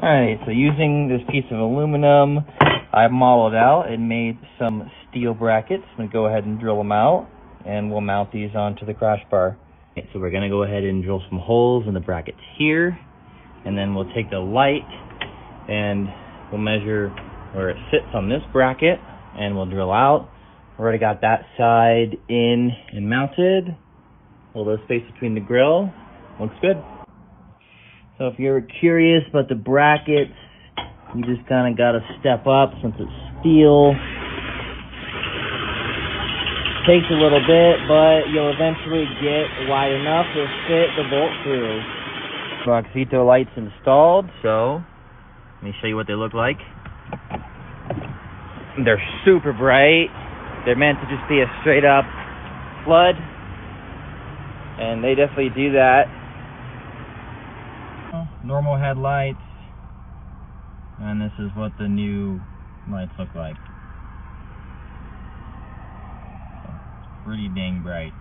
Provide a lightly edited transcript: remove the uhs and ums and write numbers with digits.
Alright, so using this piece of aluminum, I've modeled out and made some steel brackets. I'm going to go ahead and drill them out, and we'll mount these onto the crash bar. Okay, so we're going to go ahead and drill some holes in the brackets here, and then we'll take the light and we'll measure where it sits on this bracket, and we'll drill out. I've already got that side in and mounted. A little bit of space between the grill. Looks good. So if you're curious about the brackets, you just kind of got to step up since it's steel. Takes a little bit, but you'll eventually get wide enough to fit the bolt through. AUXITO lights installed, so let me show you what they look like. They're super bright. They're meant to just be a straight up flood, and they definitely do that. Normal headlights, and this is what the new lights look like. So, pretty dang bright.